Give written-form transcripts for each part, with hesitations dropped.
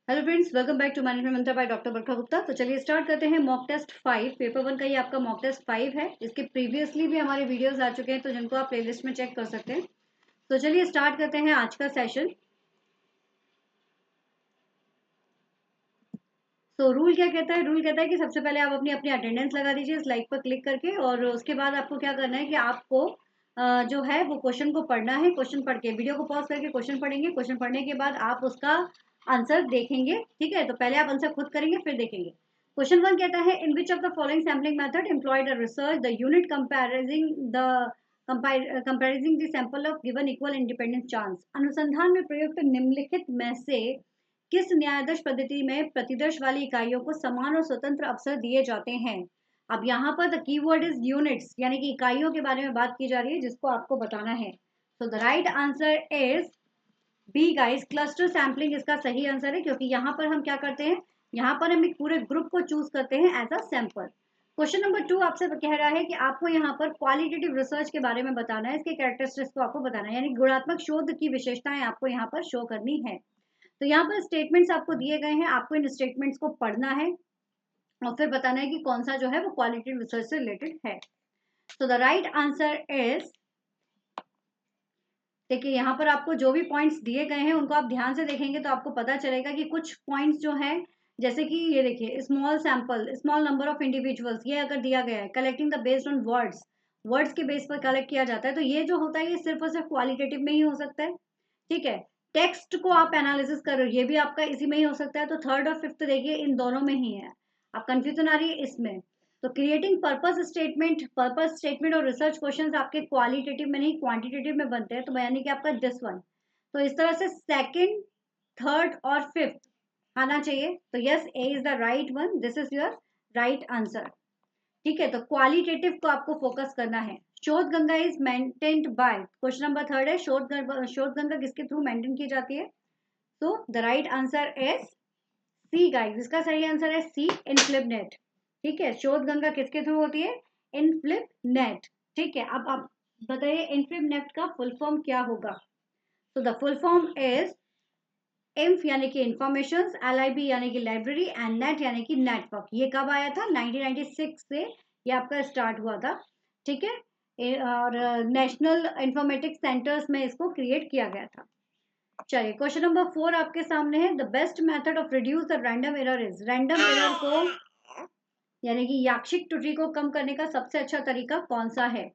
Hello friends, welcome back to management मंत्र by doctor Barkha Gupta. तो चलिए स्टार्ट करते हैं मॉक टेस्ट 5। पेपर 1 का ये आपका मॉक टेस्ट 5 है। इसके प्रीवियसली भी हमारे वीडियोस आ चुके हैं, तो जिनको आप प्लेलिस्ट में चेक कर सकते हैं। तो चलिए स्टार्ट करते हैं आज का सेशन। तो रूल क्या कहता है? रूल कहता है कि सबसे पहले आप अपनी अपनी अटेंडेंस लगा दीजिए इस लाइक पर क्लिक करके, और उसके बाद आपको क्या करना है कि आपको जो है वो क्वेश्चन को पढ़ना है। क्वेश्चन पढ़ के वीडियो को पॉज करके क्वेश्चन पढ़ेंगे। क्वेश्चन पढ़ने के बाद आप उसका आंसर देखेंगे। ठीक है, तो पहले आप आंसर खुद करेंगे फिर देखेंगे। क्वेश्चन 1 कहता है, in which of the following sampling method employed a research the unit comprising the sample of given equal independent chance. अनुसंधान में प्रयुक्त निम्नलिखित में से किस न्यायाधीश पद्धति में प्रतिदर्श वाली इकाइयों को समान और स्वतंत्र अवसर दिए जाते हैं? अब यहाँ पर द कीवर्ड इज यूनिट्स, यानी कि इकाइयों के बारे में बात की जा रही है जिसको आपको बताना है। So the right answer is B guys, cluster sampling इसका सही आंसर है, क्योंकि यहाँ पर हम क्या करते हैं, यहाँ पर हम एक पूरे ग्रुप को चूज करते हैं as a sample. Question number 2 आपसे कह रहा है कि आपको यहाँ पर क्वालिटेटिव रिसर्च के बारे में बताना है, इसके कैरेक्टरिस्टिक्स को आपको बताना है, यानी गुणात्मक शोध की विशेषताएं आपको यहाँ पर शो करनी है। तो यहाँ पर स्टेटमेंट्स आपको दिए गए हैं, आपको इन स्टेटमेंट्स को पढ़ना है और फिर बताना है कि कौन सा जो है वो क्वालिटेटिव रिसर्च से रिलेटेड है। तो द राइट आंसर इज, देखिए यहाँ पर आपको जो भी पॉइंट्स दिए गए हैं उनको आप ध्यान से देखेंगे तो आपको पता चलेगा कि कुछ पॉइंट्स जो हैं, जैसे कि ये देखिए, small sample, small number of individuals, ये अगर दिया गया है, collecting the based on words, words के बेस पर कलेक्ट किया जाता है, तो ये जो होता है ये सिर्फ और सिर्फ क्वालिटेटिव में ही हो सकता है। ठीक है, टेक्स्ट को आप एनालिसिस कर रहे हो, ये भी आपका इसी में ही हो सकता है। तो थर्ड और फिफ्थ देखिए इन दोनों में ही है, आप कंफ्यूजन आ रही है इसमें। तो क्रिएटिंग पर्पस स्टेटमेंट और रिसर्च क्वेश्चंस आपके क्वालिटेटिव में नहीं क्वांटिटेटिव में बनते हैं, तो यानी कि आपका दिस वन। तो इस तरह से सेकंड, थर्ड और फिफ्थ आना चाहिए। तो yes, A is the right one, this is your right answer. ठीक है, तो क्वालिटेटिव को आपको फोकस करना है। शोध Ganga is maintained by, question number 3 है, शोध गंगा किसके थ्रू मेंटेन की जाती है? तो the right answer is C guys, इसका सही आंसर है सी, इनफ्लिप नेट। ठीक है, शोध गंगा किसके थ्रू होती है? इनफ्लिप नेट। ठीक है, अब आप बताइए इनफ्लिप नेट का फुल फॉर्म क्या होगा? तो द फुल फॉर्म इज इंफ यानी कि इंफॉर्मेशन, LIB यानी कि लाइब्रेरी, एंड नेट यानी कि नेटवर्क। ये कब आया था? 1996 से ये आपका स्टार्ट हुआ था। ठीक है, और नेशनल इंफॉर्मेटिक्स सेंटर्स में इसको क्रिएट किया गया था। चलिए, क्वेश्चन नंबर 4 आपके सामने है, the best method of reduce the random error is. Random error को यानी कि यादृच्छिक त्रुटि को कम करने का सबसे अच्छा तरीका कौन सा है?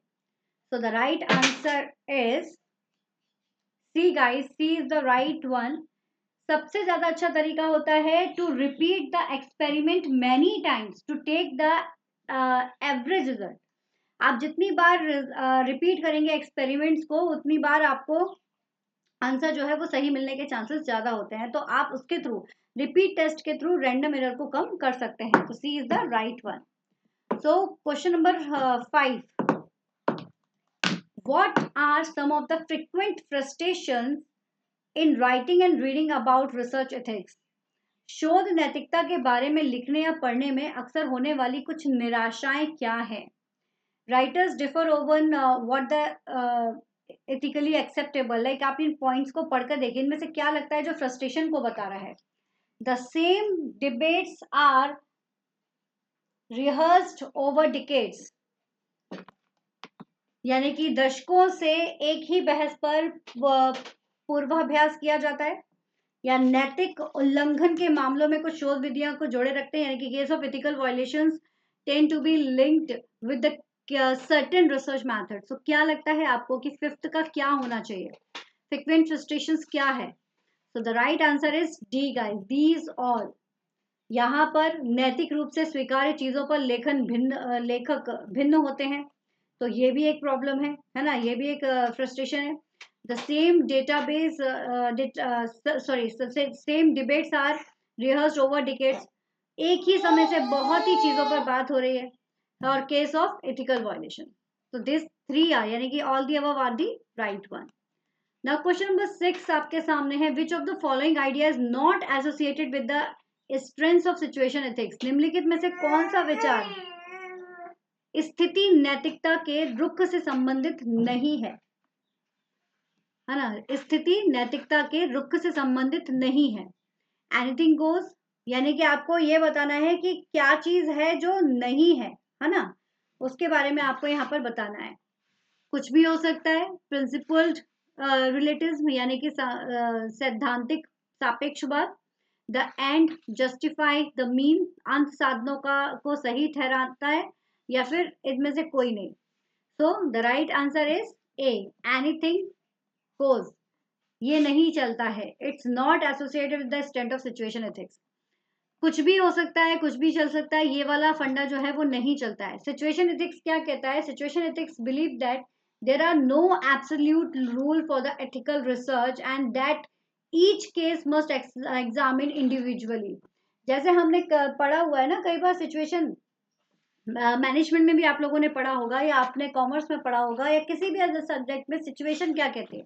So the right answer is C guys, C is the right one. सबसे ज्यादा अच्छा तरीका होता है to repeat the experiment many times to take the average result. आप जितनी बार रिपीट करेंगे एक्सपेरिमेंट्स को, उतनी बार आपको आंसर जो है वो सही मिलने के चांसेस ज्यादा होते हैं। तो आप उसके थ्रू, रिपीट टेस्ट के थ्रू रैंडम एरर को कम कर सकते हैं। तो C is the right one. So question number 5, what are some of the frequent frustrations in writing and reading about research ethics. शोध नैतिकता के बारे में लिखने या पढ़ने में अक्सर होने वाली कुछ निराशाएं क्या है? Writers differ over what the ethically acceptable. Like आप इन पॉइंट्स को पढ़कर देखिए, इनमें से क्या लगता है जो फ्रस्ट्रेशन को बता रहा है? The same debates are rehearsed over decades, यानी कि दशकों से एक ही बहस पर पूर्वाभ्यास किया जाता है। या नैतिक उल्लंघन के मामलों में कुछ शोध विधियां को जोड़े रखते हैं, यानी कि case of ethical violations tend to be linked with the certain research method. So क्या लगता है आपको कि फिफ्थ का क्या होना चाहिए? फ्रीक्वेंट फ्रस्ट्रेशंस क्या है? So the right answer is D guys, these all. यहाँ पर नैतिक रूप से स्वीकार्य चीजों पर लेखक भिन्न होते हैं, तो ये भी एक प्रॉब्लम है ना, ये भी एक फ्रस्ट्रेशन है। The same database same debates are rehearsed over decades, एक ही समय से बहुत ही चीजों पर बात हो रही है। और केस ऑफ एथिकल वायलेशन। तो दिस 3 आर, यानी कि all the above are the right one. Now question number 6 आपके सामने है, which of the following idea is not associated with the strengths of situation ethics. निम्नलिखित में से कौन सा विचार स्थिति नैतिकता के रुख से संबंधित नहीं है? है ना, स्थिति नैतिकता के रुख से संबंधित नहीं है। एनीथिंग गोज, यानी कि आपको ये बताना है कि क्या चीज है जो नहीं है ना, उसके बारे में आपको यहाँ पर बताना है। कुछ भी हो सकता है। प्रिंसिपल्ड रिलेटिव्स यानी कि सैद्धांतिक सापेक्षवाद। The end justify the mean, अंत साधनों का को सही ठहराता है, या फिर इनमें से कोई नहीं। सो the right answer is a, anything goes. ये नहीं चलता है, it's not associated with the stand of situation ethics. कुछ भी हो सकता है, कुछ भी चल सकता है, ये वाला फंडा जो है वो नहीं चलता है। सिचुएशन एथिक्स क्या कहता है? Situation ethics believe that there are no absolute rule for the ethical research and that each case must examine individually. जैसे हमने पढ़ा हुआ है ना कई बार, सिचुएशन मैनेजमेंट में भी आप लोगों ने पढ़ा होगा, या आपने कॉमर्स में पढ़ा होगा, या किसी भी अदर सब्जेक्ट में सिचुएशन क्या कहते हैं।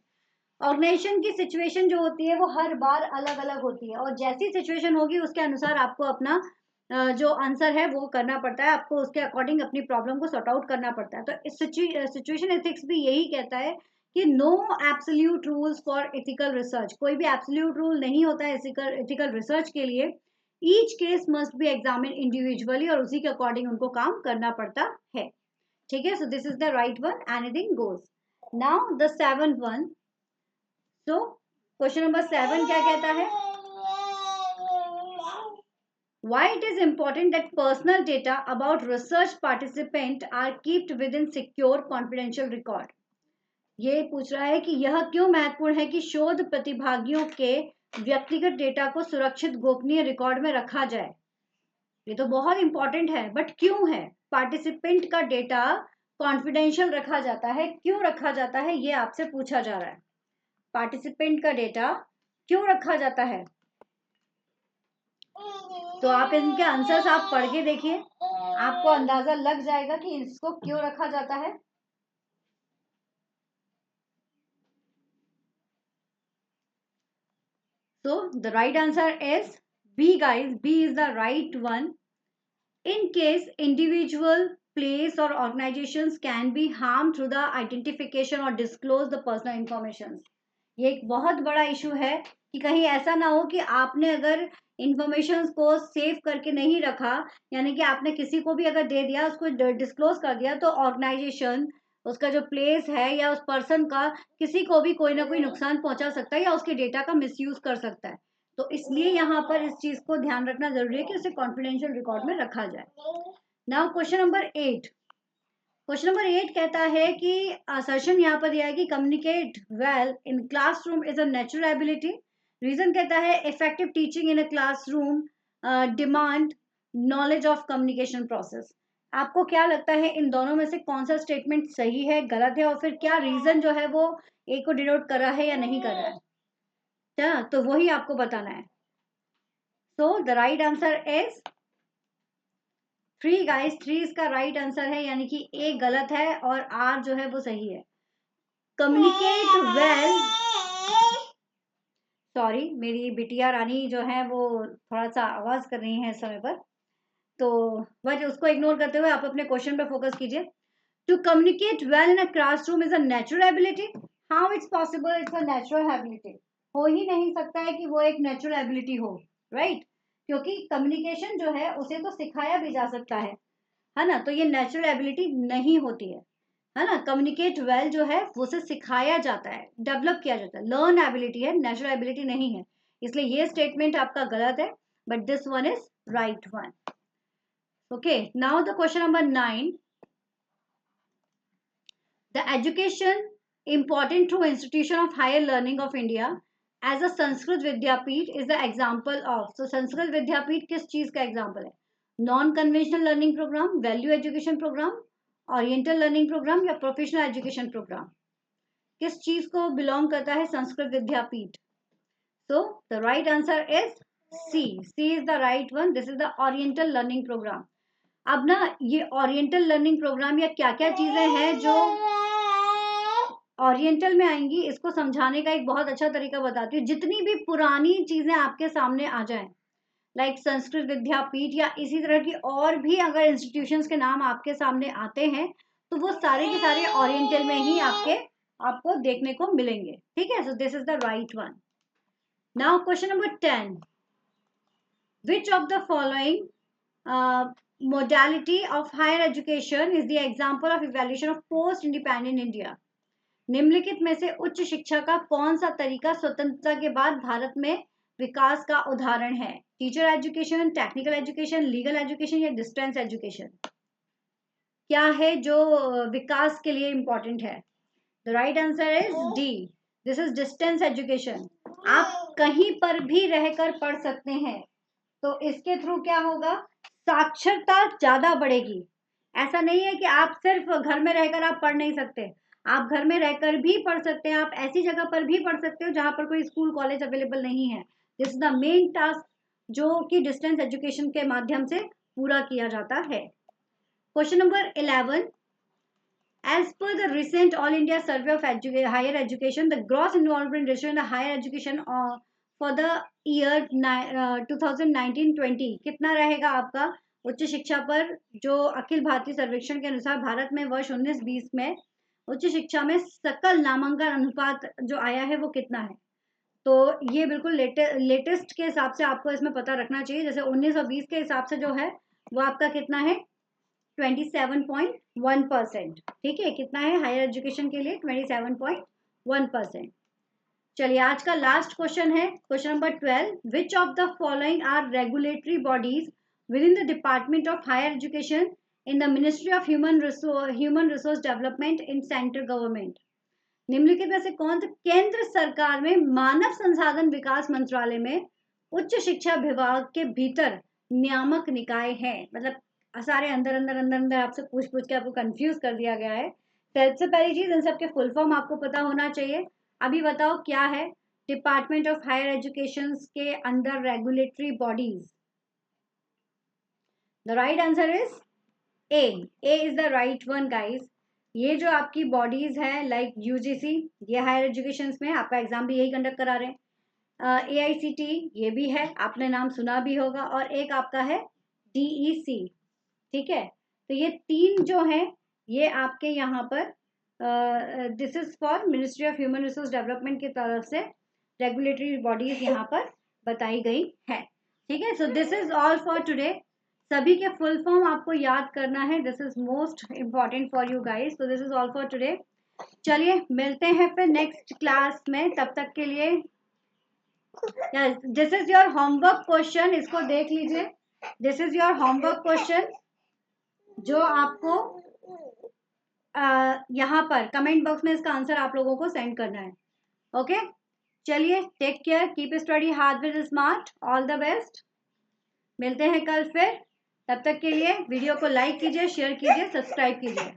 ऑर्गेनाइजेशन की सिचुएशन जो होती है वो हर बार अलग अलग होती है, और जैसी सिचुएशन होगी उसके अनुसार आपको अपना जो आंसर है वो करना पड़ता है, आपको उसके अकॉर्डिंग अपनी प्रॉब्लम को सॉर्ट आउट करना पड़ता है। तो इस सिचुएशन एथिक्स भी यही कहता है कि no absolute rules for ethical research, कोई भी एब्सोल्यूट रूल नहीं होता है एथिकल रिसर्च के लिए। Each case must be examine individually, और उसी के अकॉर्डिंग उनको काम करना पड़ता है। ठीक है, so this is the right one, anything goes. Now the seventh one. तो क्वेश्चन नंबर 7 क्या कहता है? Why it is important that personal data about research participant are kept within secure confidential record? ये पूछ रहा है कि यह क्यों महत्वपूर्ण है कि शोध प्रतिभागियों के व्यक्तिगत डेटा को सुरक्षित गोपनीय रिकॉर्ड में रखा जाए। ये तो बहुत इंपॉर्टेंट है, बट क्यों है पार्टिसिपेंट का डेटा कॉन्फिडेंशियल रखा जाता है? क्यों रखा जाता है, ये आपसे पूछा जा रहा है। पार्टिसिपेंट का डेटा क्यों रखा जाता है? तो आप इनके आंसर्स आप पढ़ के देखिए, आपको अंदाजा लग जाएगा कि इसको क्यों रखा जाता है। So the right answer is B, guys. B is the right one. In case individual, place or organizations can be harmed through the identification or disclose the personal information. ये एक बहुत बड़ा इशू है कि कहीं ऐसा ना हो कि आपने अगर इंफॉर्मेशन को सेव करके नहीं रखा, यानी कि आपने किसी को भी अगर दे दिया, उसको डिस्क्लोज कर दिया, तो ऑर्गेनाइजेशन, उसका जो प्लेस है या उस पर्सन का, किसी को भी कोई ना कोई नुकसान पहुंचा सकता है या उसके डेटा का मिसयूज कर सकता है। तो इसलिए यहाँ पर इस चीज को ध्यान रखना जरूरी है कि उसे कॉन्फिडेंशियल रिकॉर्ड में रखा जाए। Now question number 8। Question number 8 कहता है कि असर्शन यहाँ पर दिया है कि communicate well in classroom is a natural ability. Reason कहता है effective teaching in a classroom demand knowledge of communication process. आपको क्या लगता है इन दोनों में से कौन सा स्टेटमेंट सही है, गलत है, और फिर क्या रीजन जो है वो ए को डिनोट कर रहा है या नहीं कर रहा है? क्या, तो वही आपको बताना है। So the right answer is 3, guys. 3 इसका राइट आंसर है, यानी कि ए गलत है और आर जो है वो सही है। कम्युनिकेट वेल, सॉरी मेरी बिटिया रानी जो है वो थोड़ा सा आवाज कर रही है इस समय पर, तो वह उसको इग्नोर करते हुए आप अपने क्वेश्चन पे फोकस कीजिए। To communicate well in a classroom is a natural ability. How it's possible it's a natural ability? हो ही नहीं सकता है कि वो एक नेचुरल एबिलिटी हो, राइट? क्योंकि कम्युनिकेशन जो है उसे तो सिखाया भी जा सकता है ना, तो ये नेचुरल एबिलिटी नहीं होती है ना। कम्युनिकेट वेल जो है वो उसे सिखाया जाता है, डेवलप किया जाता है, लर्न एबिलिटी है, नेचुरल एबिलिटी नहीं है। इसलिए ये स्टेटमेंट आपका गलत है, but this one is right one. Okay, now the question number 9। The education important through institution of higher learning of India as a Sanskrit Vidyapeeth is the example of। so Sanskrit Vidyapeeth किस चीज का एग्जाम्पल है? Non conventional learning programme, value education programme, oriental learning programme, या professional education programme? किस चीज को belong करता है Sanskrit Vidyapeeth? So the right answer is C. C is the right one, this is the oriental learning programme. अब ना ये oriental learning programme या क्या क्या चीजें हैं जो ओरिएंटल में आएंगी, इसको समझाने का एक बहुत अच्छा तरीका बताती हूँ। जितनी भी पुरानी चीजें आपके सामने आ जाएं, लाइक संस्कृत विद्यापीठ या इसी तरह की और भी अगर इंस्टीट्यूशंस के नाम आपके सामने आते हैं, तो वो सारे के सारे ओरिएंटल में ही आपको देखने को मिलेंगे। ठीक है, so this is the right one. Now question number 10। Which of the following modality of higher education is the example of evaluation of post independent India? निम्नलिखित में से उच्च शिक्षा का कौन सा तरीका स्वतंत्रता के बाद भारत में विकास का उदाहरण है? Teacher education, technical education, legal education या डिस्टेंस एजुकेशन? क्या है जो विकास के लिए इंपॉर्टेंट है? The right answer is D, this is distance education. आप कहीं पर भी रहकर पढ़ सकते हैं, तो इसके थ्रू क्या होगा? साक्षरता ज्यादा बढ़ेगी। ऐसा नहीं है कि आप सिर्फ घर में रहकर आप पढ़ नहीं सकते, आप घर में रहकर भी पढ़ सकते हैं, आप ऐसी जगह पर भी पढ़ सकते हो जहां पर कोई स्कूल कॉलेज अवेलेबल नहीं है। This is the main task जो कि डिस्टेंस एजुकेशन के माध्यम से पूरा किया जाता है। Question number 11, as per the recent all India survey of higher education, the gross enrollment ratio in the higher education for the year 2019-20 कितना रहेगा आपका उच्च शिक्षा पर? जो अखिल भारतीय सर्वेक्षण के अनुसार भारत में वर्ष 19-20 में उच्च शिक्षा में सकल नामांकन अनुपात जो आया है वो कितना है? तो ये बिल्कुल लेटेस्ट के हिसाब से आपको इसमें पता रखना चाहिए। जैसे 19 और 20 के हिसाब से जो है वो आपका कितना है? 27.1%। ठीक है, कितना है हायर एजुकेशन के लिए? 27.1%। चलिए आज का लास्ट क्वेश्चन है question number 12, which of the following are regulatory bodies within the department of higher education in the ministry of human resource development in central government? निम्नलिखित में से कौन सा केंद्र सरकार में मानव संसाधन विकास मंत्रालय में उच्च शिक्षा विभाग के भीतर नियामक निकाय है? मतलब सारे अंदर अंदर अंदर अंदर आपसे पूछ के आपको कंफ्यूज कर दिया गया है। सबसे पहली चीज इन सबके फुल फॉर्म आपको पता होना चाहिए। अभी बताओ क्या है डिपार्टमेंट ऑफ हायर एजुकेशन के अंदर regulatory bodies? The right answer is a is the right one guys. ये जो आपकी बॉडीज है लाइक यूजीसी, ये हायर एजुकेशन में आपका एग्जाम भी यही कंडक्ट करा रहे हैं। AICTE ये भी है, आपने नाम सुना भी होगा, और एक आपका है DEC। ठीक है, तो ये तीन जो है ये आपके यहाँ पर this is for ministry of human resource development की तरफ से रेगुलेटरी बॉडीज यहाँ पर बताई गई है। ठीक है, so this is all for today. सभी के फुल फॉर्म आपको याद करना है, this is most important for you guys. So this is all for today. चलिए मिलते हैं फिर नेक्स्ट क्लास में, तब तक के लिए this is your homework question, इसको देख लीजिए। This is your homework question जो आपको यहाँ पर कमेंट बॉक्स में इसका आंसर आप लोगों को सेंड करना है। ओके, चलिए take care, keep study hard with smart, all the best. मिलते हैं कल फिर, तब तक के लिए वीडियो को लाइक कीजिए, शेयर कीजिए, सब्सक्राइब कीजिए।